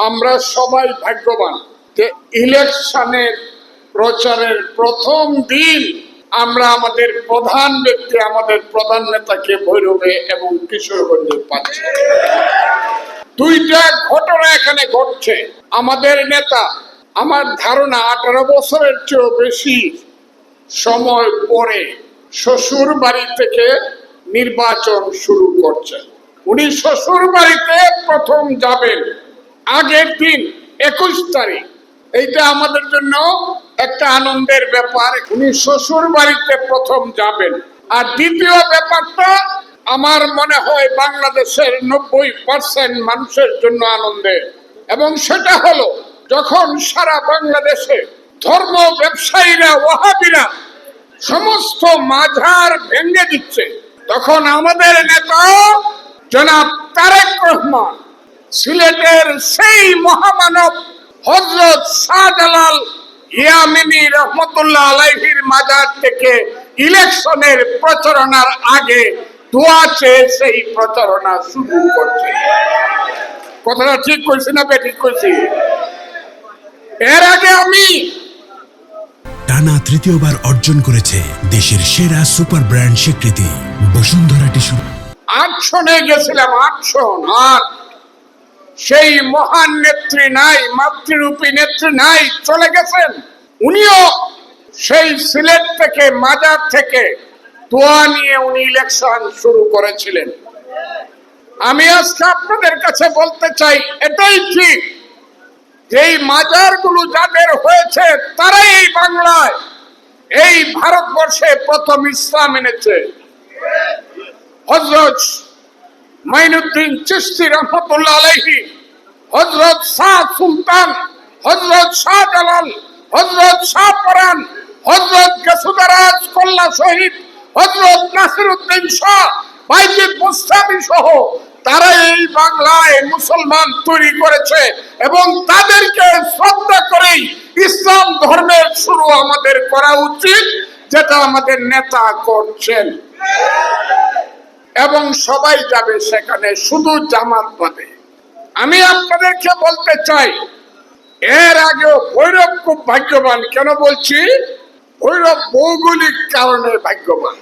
আমরা সবাই ভাগ্যবান যে ইলেকশনের প্রচারের প্রথম দিন আমরা আমাদের প্রধান ব্যক্তি, আমাদের প্রধান নেতাকে ভৈরবে এবং কিশোরগঞ্জে পাচ্ছি। দুইটা ঘটনা এখানে ঘটছে। আমাদের নেতা, আমার ধারণা 18 বছরের চেয়েও বেশি সময় পরে শ্বশুর বাড়ি থেকে নির্বাচন শুরু করছেন। উনি শ্বশুর বাড়িতে প্রথম যাবেন আগের দিন 21 তারিখ। এইটা আমাদের জন্য একটা আনন্দের ব্যাপার। উনি শ্বশুর বাড়িতে প্রথম যাবেন। আর দ্বিতীয় ব্যাপারটা আমার মনে হয় বাংলাদেশের 90% মানুষের জন্য আনন্দের, এবং সেটা হলো যখন সারা বাংলাদেশে ধর্ম ব্যবসায়ীরা, ওয়াহাবিরা সমস্ত মাঝার ভেঙে দিচ্ছে, তখন আমাদের নেতা জনাব তারেক রহমান সিলেটের সেই মহামানব হযরত শাহজালাল ইয়ামিনী রহমতুল্লাহ আলাইহির মাজার থেকে ইলেকশনের প্রচারণার আগে দোয়া চেয়ে সেই প্রচারণা শুরু করছে। কথাটা ঠিক কইছি না বেঠিক কইছি? এর আগে আমি টানা তৃতীয়বার অর্জন করেছে দেশের সেরা সুপার ব্র্যান্ড স্বীকৃতি বসুন্ধরা টিস্যু। 8 সনে গেছিলাম, 8 সন। আর সেই মহান নেত্রী নাই, মাতৃরূপী নেত্রী নাই, চলে গেছেন। উনিও সেই সিলেট থেকে, মাজার থেকে দোয়া নিয়ে উনি ইলেকশন শুরু করেছিলেন। আমি আজকে আপনাদের কাছে বলতে চাই, এটাই ঠিক যে এই মাজারগুলো যাদের হয়েছে তারাই এই বাংলায়, এই ভারতবর্ষে প্রথম ইসলাম এনেছে। হযরত মাইনুদ্দিন চিশতি রহমতুল্লাহ আলাইহি, হযরত শাহ সুলতান, হযরত শাহজালাল, হযরত শাহপরান, হযরত গেসুদারাজ কল্লা শহীদ, হযরত নাসিরউদ্দিন শাহ, বাইজিদ বুস্তামি সহ তারা এই বাংলায় মুসলমান তৈরি করেছে, এবং তাদেরকে শ্রদ্ধা করেই ইসলাম ধর্মের শুরু আমাদের করা উচিত, যেটা আমাদের নেতা করছেন। এবং সবাই যাবে সেখানে, শুধু জামাত বাদে। আমি আপনাদেরকে বলতে চাই, এর আগেও ভৈরব খুব ভাগ্যবান। কেন বলছি? ভৈরব ভৌগোলিক কারণে ভাগ্যবান।